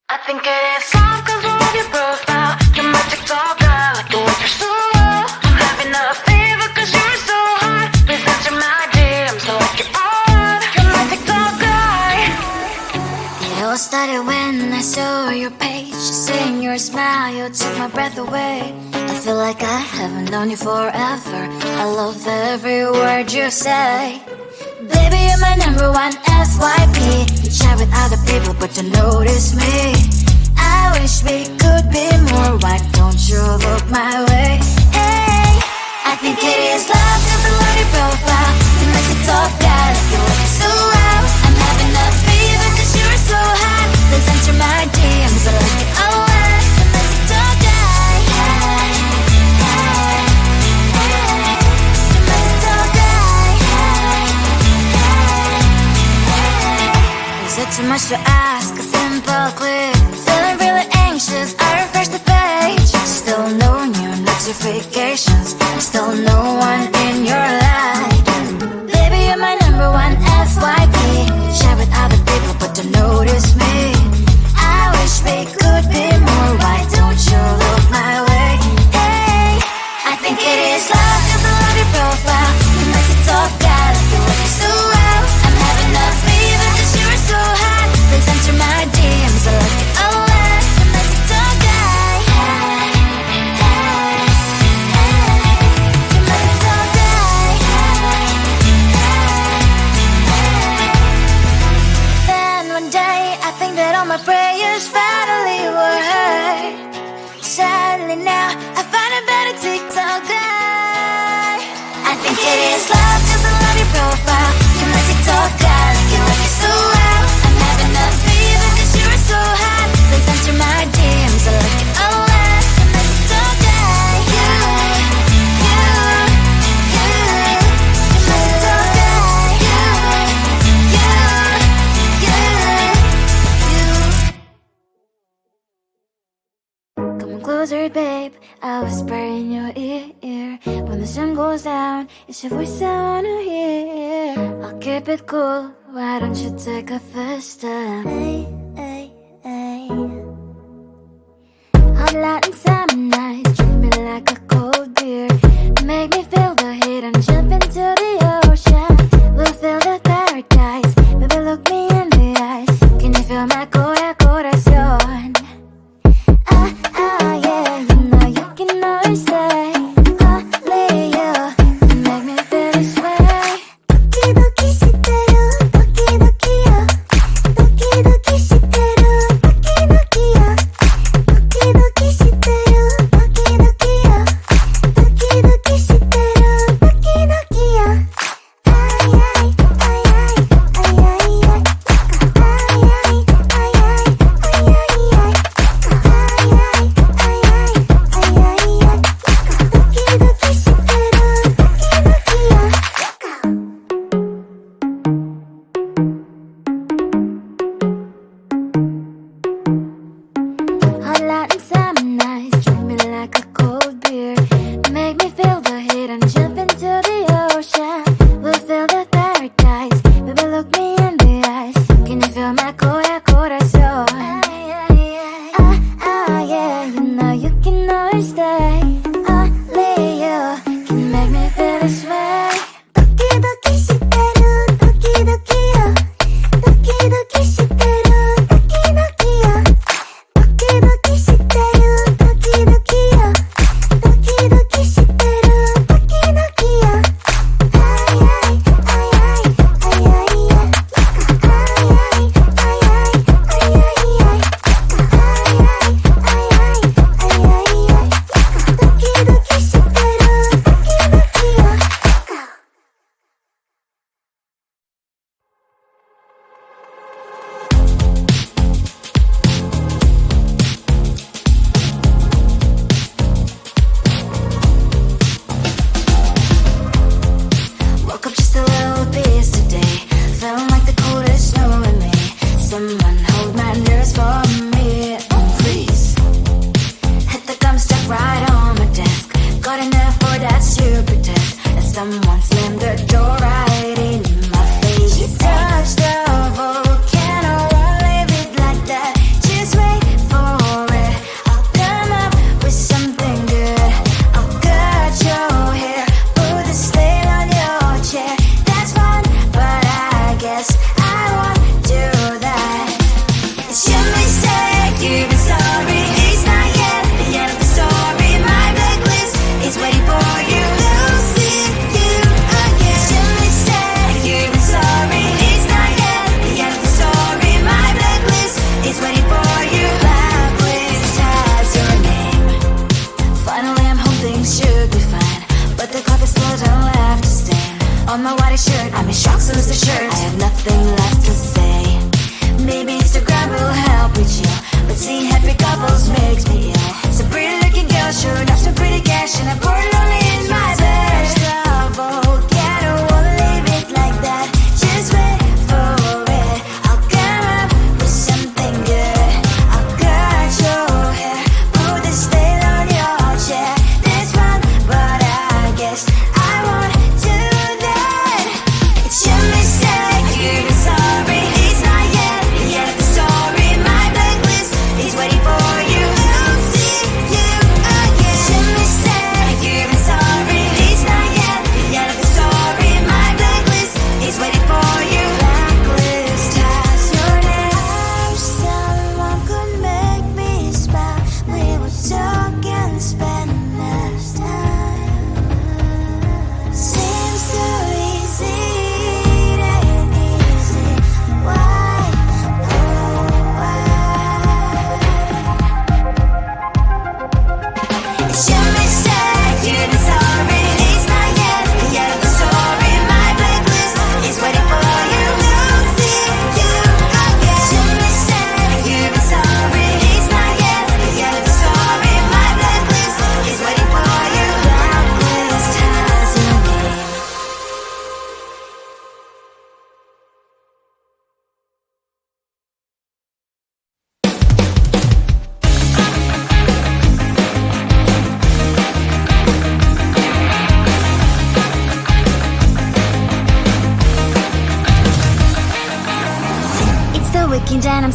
I think it is love cause we're on your profile. You're my TikTok girl, like the way you're so low. I'm having a fever cause you're so hot. Please answer my DMs like you're on. You're my TikTok guy. It all started when I saw your page. Seeing your smile, you took my breath away. I feel like I haven't known you forever. I love every word you say. Baby, you're my number one FYP. You chat with other people but you notice me. I wish we could be more. Why don't you look my way? Hey, I think it is love cause I love your profile. You make me talk bad like you look so well. I'm having a fever cause you're so hot. Please answer my DMs, I like it a lot. You make me talk guy. Hey, hey, hey. You make me talk guy. Is it too much to ask? A simple click. Feeling really anxious, I refresh the page. Still no new notifications. Still no one in your life. Baby, you're my number one FYP. Share with other people but don't notice me. I wish we could be more. Why don't you look my way? Hey, I think it is love cause I love your profile. You make it talk bad like you look so well. I'm having a fever cause you're so hot. Please answer my DMs, I like it a lot. You make it talk guy. Hey, hey, hey. You make it talk guy. Hey, hey, hey. Then one day I think that all my prayers finally were heard. Sadly now I find a better TikTok guy. I think it is love cause I love your profile. You make it talk guy like you look so well. I'm having a fever cause you're so hot. Please answer my DMs, I like it a lot. You make it talk guy. You make it talk guy. Come on closer, babe, I'll whisper in your ear. When the sun goes down, it's your voice I wanna hear. I'll keep it cool, why don't you take a first step? Hey, hey, hey. Hot light and summer night, treat me like a cold beer. Make me feel the heat and jump into the ocean. We'll feel the paradise, baby look me in the eyes. Can you feel my corazón? Yeah, you know you can always say only you can make me feel this way. 도끼도끼 시대로 도끼도끼요. 도끼도끼 시대로 도끼도끼요. 도끼도끼 시대로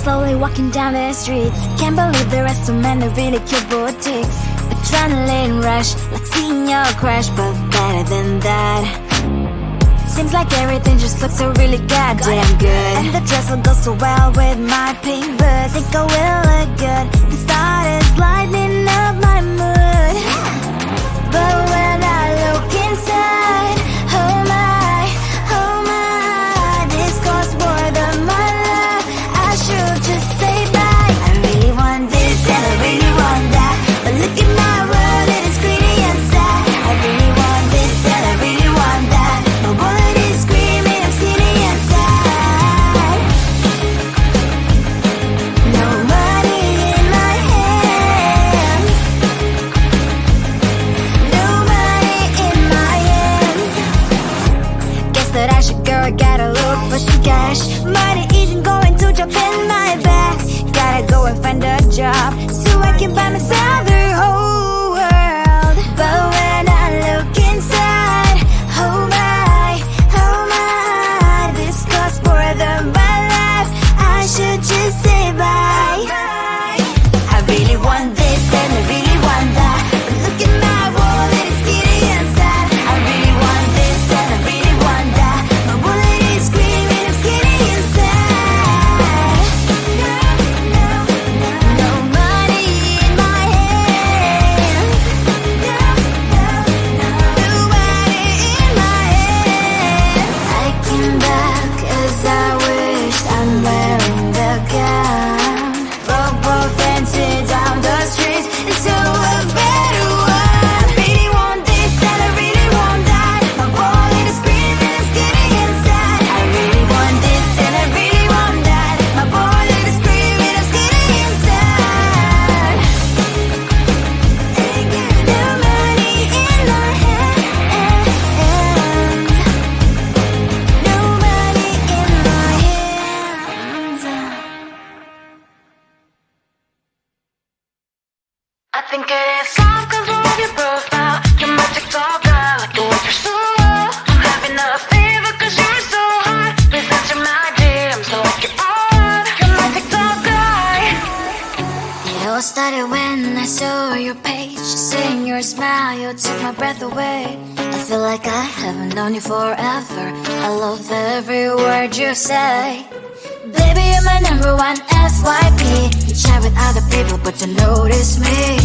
slowly walking down the streets. Can't believe there are so many really cute boutiques. Adrenaline rush, like seeing your crush, but better than that. Seems like everything just looks so really goddamn good. And the dress will go so well with my pink boots. Think I will look good. The start is lighting up my mood. But when I look inside, oh my, this costs more than my life. I should just say bye. I really want this and I really want that, but look at my world, it is greedy inside. I really want this and I really want that. My wallet is screaming, I'm skinny inside. No money in my hand. No money in my hand. Guess that I should go, I gotta look for some cash. Money isn't going to jump in my back. Gotta go and find a job so I can buy myself the whole world. But when I look inside, oh my, this costs more than my life. I should just say bye. I really want this and I really want that, but look at my wallet, it's giddy inside. I really want this and I really want that. My wallet is screaming, I'm skinny inside. No money in my hand. No money in my hand. I came back as I wished. I'm wearing the gown. Robo fencing down the streets into a better one. I really want this and I really want that. My wallet is screaming, it's getting inside. I really want this and I really want that. My wallet is screaming, it's getting inside. Ain't got no money in my hand. No money in my hands. I think it is soft cause I love your profile. You're my TikTok girl, like the way you're so low. I'm having a fever cause you're so hot. Please answer my DMs like you're on. You're my TikTok guy. It all started when I saw your page. Seeing your smile, you took my breath away. I feel like I haven't known you forever. I love every word you say. Baby, you're my number one FYP. You chat with other people but don't notice me.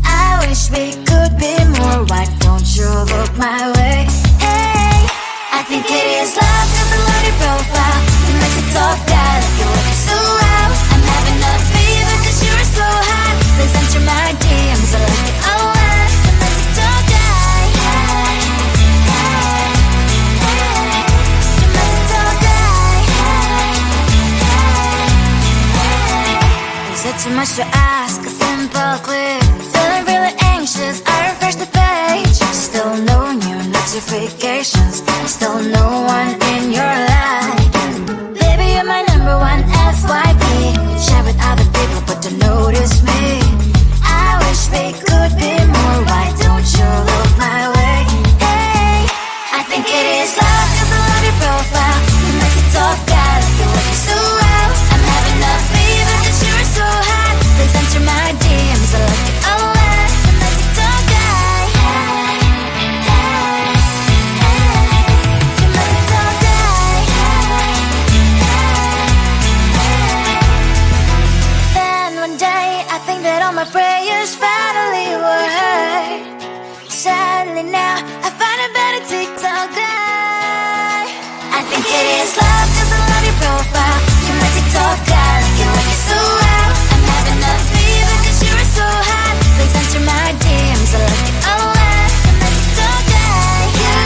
I wish we could be more. Why don't you look my way? Hey, I think it is love cause I love your profile. You make it talk that like you look so well. I'm having a fever cause you're so hot. Please answer my DMs, I like it a lot. You make it talk that. You make it talk that. Is it too much to ask? A simple click. Feeling really anxious, I refresh the page. Still no new notifications. Still no one in your life. Baby, you're my number one FYP. You chat with other people but don't notice me. I wish we could be more. Why don't you look my way? Hey, I think it is love cause I love your profile. You make it talk that like you look so well. I'm having a fever cause you're so hot. Please answer my DMs, I like it a lot. You make it talk that. You make it talk that. Then one day I think that all my prayers finally were heard. Sadly now I find a better TikTok guy. I think it is love cause I love your profile. You my TikTok guy, like you look so well. I'm having a fever cause you're so hot. Please answer my DMs, I like it a lot. You my TikTok guy. You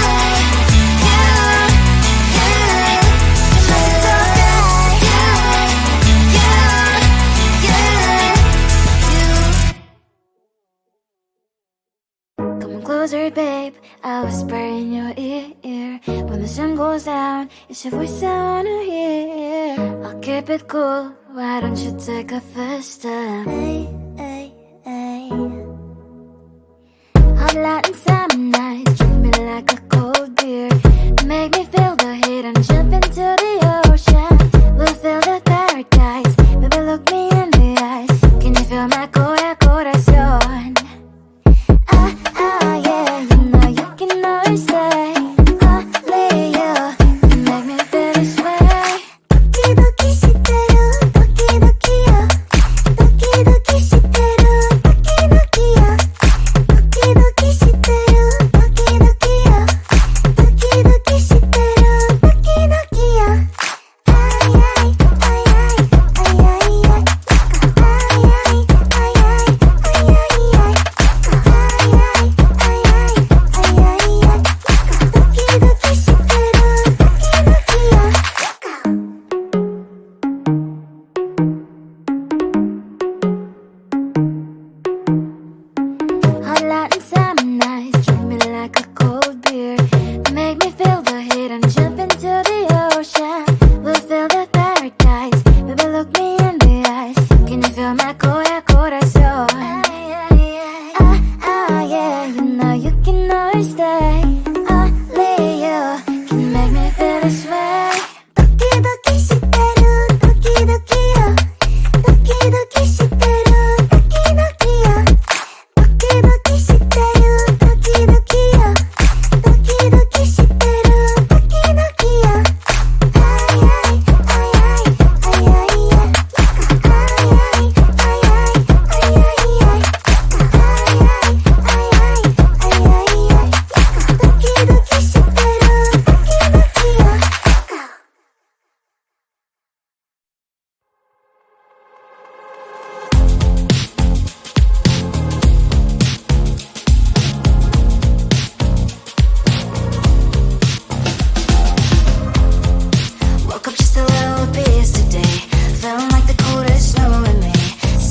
my TikTok guy. Come on closer, babe, I'll whisper in your ear. When the sun goes down, it's your voice I wanna hear. I'll keep it cool, why don't you take a first step? Hey, hey, hey. Hot Latin summer nights, treat me like a cold beer. Make me feel the heat and jump into the ocean. We'll feel the paradise, baby,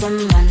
someone